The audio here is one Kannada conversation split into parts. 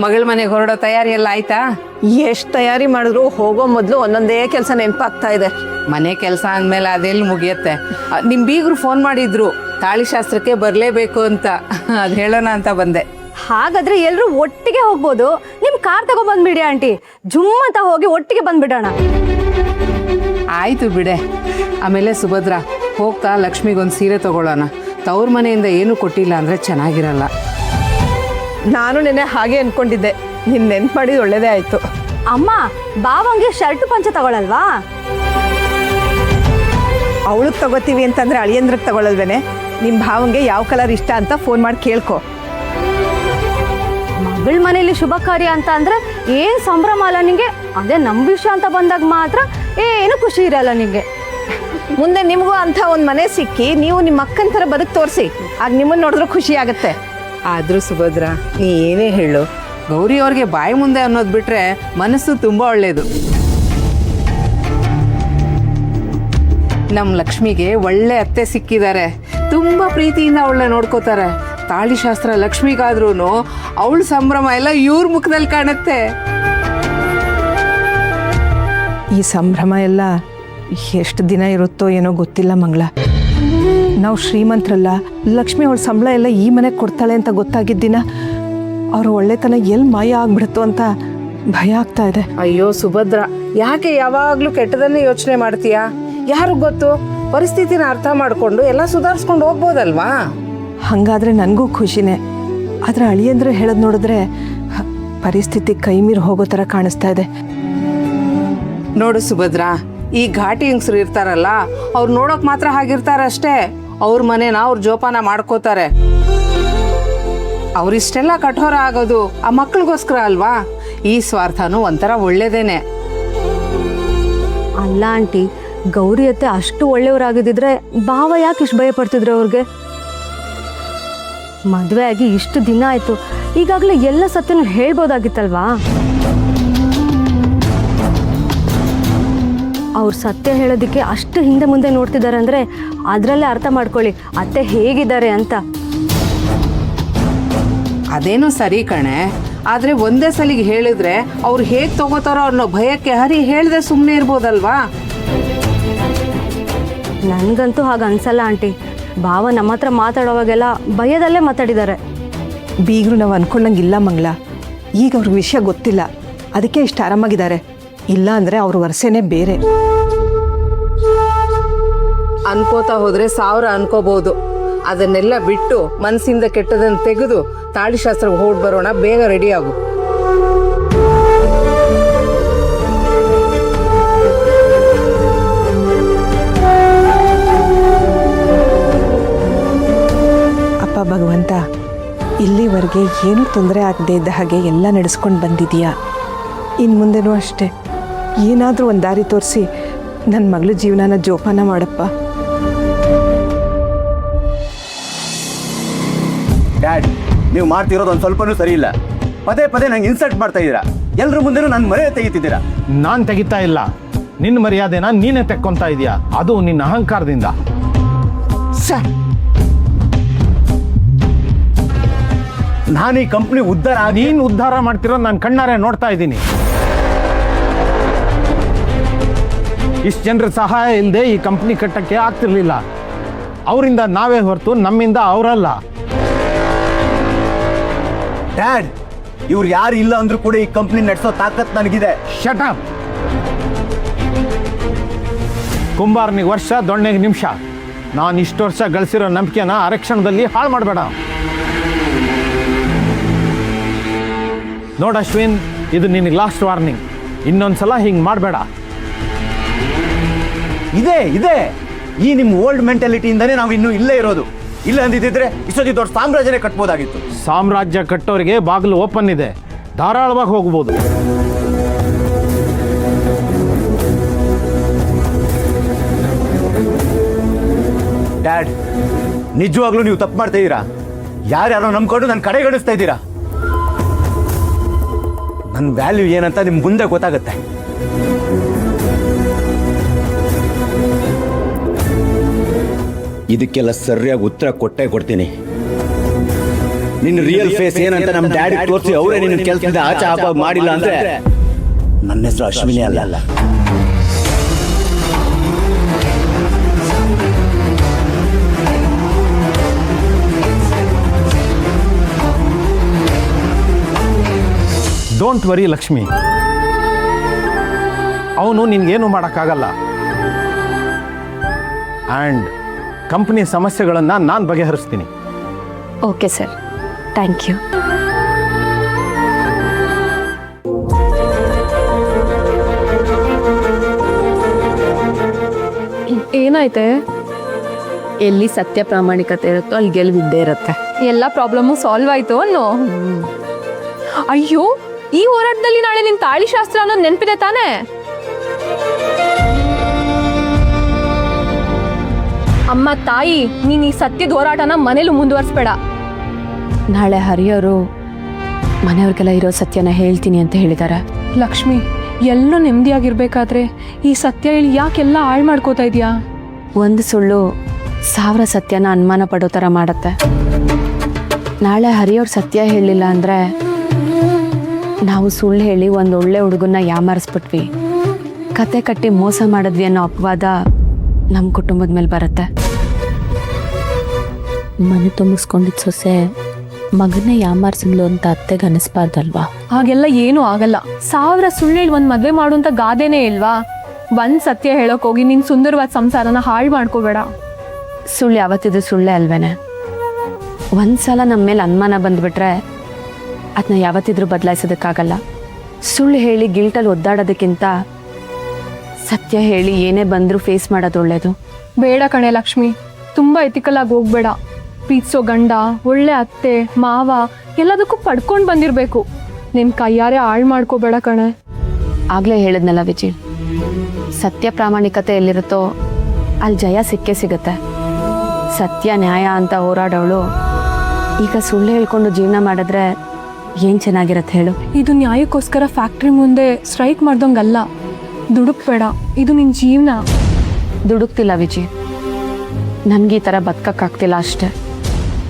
ಮಗಳ ಮನೆಗೆ ಹೊರಡೋ ತಯಾರಿ ಎಲ್ಲ ಆಯ್ತಾ? ಎಷ್ಟು ತಯಾರಿ ಮಾಡಿದ್ರು ಹೋಗೋ ಮೊದಲು ಒಂದೊಂದೇ ಕೆಲಸ ನೆನಪಾಗ್ತಾ ಇದೆ. ಮನೆ ಕೆಲಸ ಅಂದಮೇಲೆ ಅದೆಲ್ಲಿ ಮುಗಿಯತ್ತೆ. ನಿಮ್ಮ ಬೀಗರು ಫೋನ್ ಮಾಡಿದ್ರು ತಾಳಿ ಶಾಸ್ತ್ರಕ್ಕೆ ಬರಲೇಬೇಕು ಅಂತ. ಅದು ಹೇಳೋಣ ಅಂತ ಬಂದೆ. ಹಾಗಾದ್ರೆ ಎಲ್ಲರೂ ಒಟ್ಟಿಗೆ ಹೋಗ್ಬೋದು. ನಿಮ್ ಕಾರ್ ತಗೊಂಡ್ಬಂದ್ಬಿಡಿ ಆಂಟಿ, ಜುಮ್ ಅಂತ ಹೋಗಿ ಒಟ್ಟಿಗೆ ಬಂದ್ಬಿಡೋಣ. ಆಯ್ತು ಬಿಡೆ. ಆಮೇಲೆ ಸುಭದ್ರ, ಹೋಗ್ತಾ ಲಕ್ಷ್ಮಿಗೊಂದು ಸೀರೆ ತಗೊಳ್ಳೋಣ. ತವ್ರ ಮನೆಯಿಂದ ಏನೂ ಕೊಟ್ಟಿಲ್ಲ ಅಂದರೆ ಚೆನ್ನಾಗಿರಲ್ಲ. ನಾನು ನೆನೆ ಹಾಗೆ ಅನ್ಕೊಂಡಿದ್ದೆ, ನಿನ್ ನೆನ್ಪು ಮಾಡಿದ್ ಒಳ್ಳೇದೇ ಆಯ್ತು. ಅಮ್ಮ, ಬಾವಂಗೆ ಶರ್ಟ್ ಪಂಚೆ ತಗೊಳಲ್ವಾ? ಅವಳಿಗೆ ತಗೋತೀವಿ ಅಂತಂದ್ರೆ ಅಳಿಯಂದ್ರಿಗೆ ತಗೊಳ್ಳಲ್ವೇನೆ? ನಿಮ್ಮ ಭಾವಂಗೆ ಯಾವ ಕಲರ್ ಇಷ್ಟ ಅಂತ ಫೋನ್ ಮಾಡಿ ಕೇಳ್ಕೊ. ಮಗಳ ಮನೇಲಿ ಶುಭ ಕಾರ್ಯ ಅಂತ ಅಂದ್ರೆ ಏನ್ ಸಂಭ್ರಮ ಅಲ್ಲ ನಿಂಗೆ. ಅದೇ ನಮ್ ವಿಷಯ ಅಂತ ಬಂದಾಗ ಮಾತ್ರ ಏನು ಖುಷಿ ಇರಲ್ಲ ನಿಂಗೆ. ಮುಂದೆ ನಿಮಗೂ ಅಂತ ಒಂದು ಮನೆ ಸಿಕ್ಕಿ ನೀವು ನಿಮ್ಮ ಅಕ್ಕನ ಥರ ಬದುಕು ತೋರಿಸಿ, ಆಗ ನಿಮ್ಮನ್ನು ನೋಡಿದ್ರೆ ಖುಷಿ ಆಗುತ್ತೆ. ಆದರೂ ಸುಭದ್ರ, ನೀ ಏನೇ ಹೇಳು, ಗೌರಿ ಅವ್ರಿಗೆ ಬಾಯಿ ಮುಂದೆ ಅನ್ನೋದು ಬಿಟ್ರೆ ಮನಸ್ಸು ತುಂಬ ಒಳ್ಳೆಯದು. ನಮ್ಮ ಲಕ್ಷ್ಮಿಗೆ ಒಳ್ಳೆ ಅತ್ತೆ ಸಿಕ್ಕಿದ್ದಾರೆ. ತುಂಬ ಪ್ರೀತಿಯಿಂದ ಅವಳನ್ನ ನೋಡ್ಕೋತಾರೆ. ತಾಳಿ ಶಾಸ್ತ್ರ ಲಕ್ಷ್ಮಿಗಾದ್ರೂ ಅವಳ ಸಂಭ್ರಮ ಎಲ್ಲ ಇವ್ರ ಮುಖದಲ್ಲಿ ಕಾಣುತ್ತೆ. ಈ ಸಂಭ್ರಮ ಎಲ್ಲ ಎಷ್ಟು ದಿನ ಇರುತ್ತೋ ಏನೋ ಗೊತ್ತಿಲ್ಲ ಮಂಗಳ. ನಾವು ಶ್ರೀಮಂತರಲ್ಲ, ಲಕ್ಷ್ಮಿ ಅವಳ ಸಂಬಳ ಎಲ್ಲ ಈ ಮನೆಗೆ ಕೊಡ್ತಾಳೆ ಅಂತ ಗೊತ್ತಾಗಿದ್ದ ದಿನ ಅವ್ರ ಒಳ್ಳೆತನ ಎಲ್ಲಿ ಮಾಯ ಆಗ್ಬಿಡುತ್ತೋ ಅಂತ ಭಯ ಆಗ್ತಾ ಇದೆ. ಅಯ್ಯೋ ಸುಭದ್ರ, ಯಾಕೆ ಯಾವಾಗಲೂ ಕೆಟ್ಟದನ್ನೇ ಯೋಚನೆ ಮಾಡ್ತೀಯಾ? ಯಾರು ಗೊತ್ತು, ಪರಿಸ್ಥಿತಿನ ಅರ್ಥ ಮಾಡಿಕೊಂಡು ಎಲ್ಲ ಸುಧಾರಿಸ್ಕೊಂಡು ಹೋಗ್ಬೋದಲ್ವಾ? ಹಾಗಾದ್ರೆ ನನಗೂ ಖುಷಿನೇ. ಆದರೆ ಅಳಿಯಂದ್ರೆ ಹೇಳೋದು ನೋಡಿದ್ರೆ ಪರಿಸ್ಥಿತಿ ಕೈ ಮೀರಿ ಹೋಗೋ ಥರ ಕಾಣಿಸ್ತಾ ಇದೆ. ನೋಡು ಸುಭದ್ರ, ಈ ಘಾಟಿ ಹೆಂಗಸರು ಇರ್ತಾರಲ್ಲ, ಅವ್ರು ನೋಡೋಕ್ ಮಾತ್ರ ಹಾಗಿರ್ತಾರೆ ಅಷ್ಟೇ. ಅವ್ರ ಮನೇನ ಅವ್ರ ಜೋಪಾನ ಮಾಡ್ಕೋತಾರೆ. ಅವ್ರಿಷ್ಟೆಲ್ಲ ಕಠೋರ ಆಗೋದು ಆ ಮಕ್ಳಿಗೋಸ್ಕರ ಅಲ್ವಾ? ಈ ಸ್ವಾರ್ಥನೂ ಒಂಥರ ಒಳ್ಳೇದೇನೆ. ಅಲ್ಲ ಆಂಟಿ, ಗೌರಿ ಅತ್ತೆ ಅಷ್ಟು ಒಳ್ಳೆಯವರಾಗಿದ್ದಿದ್ರೆ ಭಾವ ಯಾಕೆ ಇಷ್ಟು ಭಯ ಪಡ್ತಿದ್ರು ಅವ್ರಿಗೆ? ಮದುವೆ ಆಗಿ ಇಷ್ಟು ದಿನ ಆಯ್ತು, ಈಗಾಗಲೇ ಎಲ್ಲ ಸತ್ಯನೂ ಹೇಳ್ಬೋದಾಗಿತ್ತಲ್ವಾ? ಅವ್ರು ಸತ್ಯ ಹೇಳೋದಕ್ಕೆ ಅಷ್ಟು ಹಿಂದೆ ಮುಂದೆ ನೋಡ್ತಿದ್ದಾರೆ ಅಂದರೆ ಅದರಲ್ಲೇ ಅರ್ಥ ಮಾಡ್ಕೊಳ್ಳಿ ಅತ್ತೆ ಹೇಗಿದ್ದಾರೆ ಅಂತ. ಅದೇನೋ ಸರಿ ಕಣೆ, ಆದ್ರೆ ಒಂದೇ ಸಲಿಗೆ ಹೇಳಿದ್ರೆ ಅವ್ರು ಹೇಗ್ ತಗೋತಾರೋ ಅನ್ನೋ ಭಯಕ್ಕೆ ಹರಿ ಹೇಳ್ದೆ ಸುಮ್ಮನೆ ಇರ್ಬೋದಲ್ವಾ? ನನಗಂತೂ ಹಾಗೆ ಅನ್ಸಲ್ಲ ಆಂಟಿ. ಭಾವ ನಮ್ಮ ಹತ್ರ ಮಾತಾಡೋವಾಗೆಲ್ಲ ಭಯದಲ್ಲೇ ಮಾತಾಡಿದ್ದಾರೆ. ಬೀಗರು ನಾವು ಅನ್ಕೊಂಡಂಗಿಲ್ಲ ಮಂಗಳ. ಈಗ ಅವ್ರ ವಿಷಯ ಗೊತ್ತಿಲ್ಲ, ಅದಕ್ಕೆ ಇಷ್ಟು ಆರಾಮಾಗಿದ್ದಾರೆ. ಇಲ್ಲ ಅಂದರೆ ಅವ್ರ ವರ್ಷನೇ ಬೇರೆ. ಅನ್ಕೋತಾ ಹೋದ್ರೆ 1000 ಅನ್ಕೋಬಹುದು. ಅದನ್ನೆಲ್ಲ ಬಿಟ್ಟು ಮನಸ್ಸಿಂದ ಕೆಟ್ಟದನ್ನು ತೆಗೆದು ತಾಳಿ ಶಾಸ್ತ್ರಕ್ಕೆ ಹೊರಡ್ ಬರೋಣ. ಬೇಗ ರೆಡಿ ಆಗು. ಅಪ್ಪ ಭಗವಂತ, ಇಲ್ಲಿವರೆಗೆ ಏನೂ ತೊಂದರೆ ಆಗದೆ ಇದ್ದ ಹಾಗೆ ಎಲ್ಲ ನಡೆಸ್ಕೊಂಡು ಬಂದಿದೀಯಾ. ಇನ್ನು ಮುಂದೆನೂ ಅಷ್ಟೇ, ಏನಾದರೂ ಒಂದು ದಾರಿ ತೋರಿಸಿ ನನ್ನ ಮಗಳ ಜೀವನನ ಜೋಪಾನ ಮಾಡಪ್ಪ. ಡ್ಯಾಡ್, ನೀವು ಮಾಡ್ತಿರೋದು ಒಂದು ಸ್ವಲ್ಪನೂ ಸರಿ ಇಲ್ಲ. ಪದೇ ಪದೇ ನಂಗೆ ಇನ್ಸಲ್ಟ್ ಮಾಡ್ತಾ ಇದ್ದೀರಾ. ಎಲ್ಲರ ಮುಂದೆನೂ ನನ್ನ ಮರ್ಯಾದೆ ತೆಗಿತಿದ್ದೀರಾ. ನಾನು ತೆಗಿತಾ ಇಲ್ಲ, ನಿನ್ನ ಮರ್ಯಾದೆನ ನೀನೇ ತೆಕ್ಕೊಂತಾ ಇದೀಯಾ, ಅದು ನಿನ್ನ ಅಹಂಕಾರದಿಂದ. ನಾನು ಈ ಕಂಪ್ನಿ ಉದ್ಧಾರ ನೀನು ಉದ್ಧಾರ ಮಾಡ್ತಿರೋದು ನಾನು ಕಣ್ಣಾರೆ ನೋಡ್ತಾ ಇದ್ದೀನಿ. ಇಷ್ಟು ಜನರ ಸಹಾಯ ಇಲ್ಲದೆ ಈ ಕಂಪ್ನಿ ಕಟ್ಟಕ್ಕೆ ಆಗ್ತಿರ್ಲಿಲ್ಲ. ಅವರಿಂದ ನಾವೇ ಹೊರತು ನಮ್ಮಿಂದ ಅವರಲ್ಲ. ಡ್ಯಾಡ್, ಇವ್ರು ಯಾರು ಇಲ್ಲ ಅಂದ್ರೂ ಕೂಡ ಈ ಕಂಪ್ನಿ ನಡೆಸೋ ತಾಕತ್ ನನಗಿದೆ. Shut up. ಕುಂಬಾರನಿಗೆ ವರ್ಷ, ದೊಣ್ಣೆಗೆ ನಿಮಿಷ. ನಾನು ಇಷ್ಟು ವರ್ಷ ಗಳಿಸಿರೋ ನಂಬಿಕೆನ ಅರಕ್ಷಣದಲ್ಲಿ ಹಾಳು ಮಾಡಬೇಡ. ನೋಡ ಅಶ್ವಿನ್, ಇದು ನಿನಗೆ ಲಾಸ್ಟ್ ವಾರ್ನಿಂಗ್. ಇನ್ನೊಂದ್ಸಲ ಹಿಂಗೆ ಮಾಡಬೇಡ. ಇದೆ ಈ ನಿಮ್ಮ ಓಲ್ಡ್ ಮೆಂಟಾಲಿಟಿಯಿಂದನೇ ನಾವು ಇನ್ನೂ ಇಲ್ಲೇ ಇರೋದು. ಇಲ್ಲ ಅಂದಿದ್ದಿದ್ರೆ ಇಷ್ಟೊಂದು ದೊಡ್ಡ ಸಾಮ್ರಾಜ್ಯನೇ ಕಟ್ಬೋದಾಗಿತ್ತು. ಸಾಮ್ರಾಜ್ಯ ಕಟ್ಟೋರಿಗೆ ಬಾಗಿಲು ಓಪನ್ ಇದೆ, ಧಾರಾಳವಾಗಿ ಹೋಗ್ಬೋದು. ಡ್ಯಾಡ್, ನಿಜವಾಗ್ಲೂ ನೀವು ತಪ್ಪು ಮಾಡ್ತಾ ಇದ್ದೀರಾ. ಯಾರ್ಯಾರೋ ನಂಬ್ಕೊಂಡು ನನ್ನ ಕಡೆಗಣಿಸ್ತಾ ಇದ್ದೀರಾ. ನನ್ನ ವ್ಯಾಲ್ಯೂ ಏನಂತ ನಿಮ್ಗೆ ಮುಂದೆ ಗೊತ್ತಾಗುತ್ತೆ. ಇದಕ್ಕೆಲ್ಲ ಸರಿಯಾಗಿ ಉತ್ತರ ಕೊಟ್ಟೇ ಕೊಡ್ತೀನಿ. ನಿನ್ನ ರಿಯಲ್ ಫೇಸ್ ಏನಂತ ನಮ್ಮ ಡ್ಯಾಡಿ ತೋರಿಸಿ ಅವರೇ ನಿನ್ನ ಕೆಲಸದಿಂದ ಆಚೆ ಹಾಕೋ ಮಾಡಿಲ್ಲ ಅಂದ್ರೆ ನನ್ನ ಹೆಸರು ಅಶ್ವಿನಿ ಅಲ್ಲ. ಡೋಂಟ್ ವರಿ ಲಕ್ಷ್ಮಿ, ಅವನು ನಿನ್ಗೇನು ಮಾಡೋಕ್ಕಾಗಲ್ಲ. ಆ್ಯಂಡ್ ಕಂಪ್ನಿ ಸಮಸ್ಯೆಗಳನ್ನು ನಾನು ಬಗೆಹರಿಸ್ತೀನಿ. Okay sir, thank you. ಏನಾಯ್ತೆ? ಎಲ್ಲಿ ಸತ್ಯ ಪ್ರಾಮಾಣಿಕತೆ ಇರುತ್ತೋ ಅಲ್ಲಿ ಗೆಲುವಿದ್ದೇ ಇರುತ್ತೆ. ಎಲ್ಲ ಪ್ರಾಬ್ಲಮ್ಮು ಸಾಲ್ವ್ ಆಯ್ತು ಅನ್ನೋ. ಅಯ್ಯೋ, ಈ ಹೋರಾಟದಲ್ಲಿ ನಾಳೆ ನಿನ್ ತಾಳಿ ಶಾಸ್ತ್ರ ಅನ್ನೋದು ನೆನಪಿದೆ ತಾನೇ? ಅಮ್ಮ ತಾಯಿ, ನೀನ್ ಈ ಸತ್ಯದ ಹೋರಾಟನ ಮನೇಲಿ ಮುಂದುವರಿಸ್ಬೇಡ. ನಾಳೆ ಹರಿಯೋರು ಮನೆಯವ್ರಿಗೆಲ್ಲ ಇರೋ ಸತ್ಯನ ಹೇಳ್ತೀನಿ ಅಂತ ಹೇಳಿದ್ದಾರೆ. ಲಕ್ಷ್ಮಿ, ಎಲ್ಲೋ ನೆಮ್ಮದಿಯಾಗಿರ್ಬೇಕಾದ್ರೆ ಈ ಸತ್ಯ ಹೇಳಿ ಯಾಕೆಲ್ಲ ಹಾಳು ಮಾಡ್ಕೋತಾ ಇದೀಯಾ? ಒಂದು ಸುಳ್ಳು 1000 ಸತ್ಯನ ಅನುಮಾನ ಪಡೋ ಥರ ಮಾಡತ್ತೆ. ನಾಳೆ ಹರಿಯೋರು ಸತ್ಯ ಹೇಳಿಲ್ಲ ಅಂದರೆ ನಾವು ಸುಳ್ಳು ಹೇಳಿ ಒಂದು ಒಳ್ಳೆ ಹುಡುಗನ್ನ ಯಾಮಾರಿಸ್ಬಿಟ್ವಿ, ಕತೆ ಕಟ್ಟಿ ಮೋಸ ಮಾಡಿದ್ವಿ ಅನ್ನೋ ಅಪವಾದ ನಮ್ಮ ಕುಟುಂಬದ ಮೇಲೆ ಬರುತ್ತೆ. ಮನೆ ತುಂಬಿಸ್ಕೊಂಡಿದ್ದ ಸೊಸೆ ಮಗನೇ ಯಾಮಾರ್ಸಂಗ್ಲು ಅಂತ ಅತ್ತೆಗೆ ಅನಿಸ್ಬಾರ್ದಲ್ವಾ? ಹಾಗೆಲ್ಲ ಏನೂ ಆಗಲ್ಲ. 1000 ಸುಳ್ಳು ಹೇಳಿ ಒಂದು ಮದುವೆ ಮಾಡುವಂತ ಗಾದೆನೇ ಇಲ್ವಾ? ಒಂದ್ ಸತ್ಯ ಹೇಳೋಕ್ ಹೋಗಿ ನಿನ್ ಸುಂದರವಾದ ಸಂಸಾರನ ಹಾಳು ಮಾಡ್ಕೋಬೇಡ. ಸುಳ್ಳು ಯಾವತ್ತಿದ್ರು ಸುಳ್ಳೇ ಅಲ್ವೇನೆ? ಒಂದ್ಸಲ ನಮ್ಮ ಮೇಲೆ ಅನುಮಾನ ಬಂದ್ಬಿಟ್ರೆ ಅದನ್ನ ಯಾವತ್ತಿದ್ರೂ ಬದಲಾಯಿಸೋದಕ್ಕಾಗಲ್ಲ. ಸುಳ್ಳು ಹೇಳಿ ಗಿಲ್ಟಲ್ಲಿ ಒದ್ದಾಡೋದಕ್ಕಿಂತ ಸತ್ಯ ಹೇಳಿ ಏನೇ ಬಂದರೂ ಫೇಸ್ ಮಾಡೋದು ಒಳ್ಳೇದು. ಬೇಡ ಕಣೆ ಲಕ್ಷ್ಮಿ, ತುಂಬಾ ಎಥಿಕಲ್ ಆಗಿ ಹೋಗ್ಬೇಡ. ಪ್ರೀತಿಸೋ ಗಂಡ, ಒಳ್ಳೆ ಅತ್ತೆ ಮಾವ ಎಲ್ಲದಕ್ಕೂ ಪಡ್ಕೊಂಡು ಬಂದಿರಬೇಕು. ನಿನ್ನ ಕೈಯಾರೆ ಹಾಳು ಮಾಡ್ಕೋಬೇಡ ಕಣೆ. ಆಗಲೇ ಹೇಳಿದ್ನಲ್ಲ ವಿಜಿ, ಸತ್ಯ ಪ್ರಾಮಾಣಿಕತೆ ಎಲ್ಲಿರುತ್ತೋ ಅಲ್ಲಿ ಜಯ ಸಿಕ್ಕೇ ಸಿಗುತ್ತೆ. ಸತ್ಯ ನ್ಯಾಯ ಅಂತ ಹೋರಾಡೋಳು ಈಗ ಸುಳ್ಳು ಹೇಳ್ಕೊಂಡು ಜೀವನ ಮಾಡಿದ್ರೆ ಏನು ಚೆನ್ನಾಗಿರತ್ತೆ ಹೇಳು? ಇದು ನ್ಯಾಯಕ್ಕೋಸ್ಕರ ಫ್ಯಾಕ್ಟ್ರಿ ಮುಂದೆ ಸ್ಟ್ರೈಕ್ ಮಾಡ್ದಂಗಲ್ಲ. ದುಡುಕ್ಬೇಡ, ಇದು ನಿನ್ನ ಜೀವನ. ದುಡುಕ್ತಿಲ್ಲ ವಿಜಿ, ನನಗೆ ಈ ಥರ ಬದುಕಕ್ಕಾಗ್ತಿಲ್ಲ ಅಷ್ಟೆ.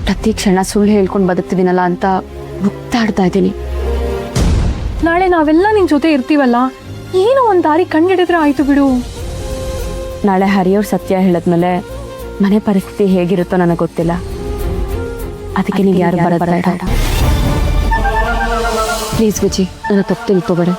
ಪ್ರತಿ ಕ್ಷಣ ಸುಳ್ಳು ಹೇಳ್ಕೊಂಡು ಬದುಕ್ತಿದ್ದೀನಲ್ಲ ಅಂತ ಮುಕ್ತಾಡ್ತಾ ಇದ್ದೀನಿ. ನಾಳೆ ನಾವೆಲ್ಲ ನಿನ್ನ ಜೊತೆ ಇರ್ತೀವಲ್ಲ, ಏನೋ ಒಂದು ದಾರಿ ಕಂಡಿಡಿದ್ರೆ ಆಯ್ತು ಬಿಡು. ನಾಳೆ ಹರಿಯೋರು ಸತ್ಯ ಹೇಳಿದ್ಮೇಲೆ ಮನೆ ಪರಿಸ್ಥಿತಿ ಹೇಗಿರುತ್ತೋ ನನಗೆ ಗೊತ್ತಿಲ್ಲ. ಅದಕ್ಕೆ ನೀವು ಯಾರು ಬರೋದು ಬೇಡ. ಪ್ಲೀಸ್ ವಿಜಿ, ನನ್ನ ತಪ್ಪು ತಿಳ್ಕೊಬೇಡ.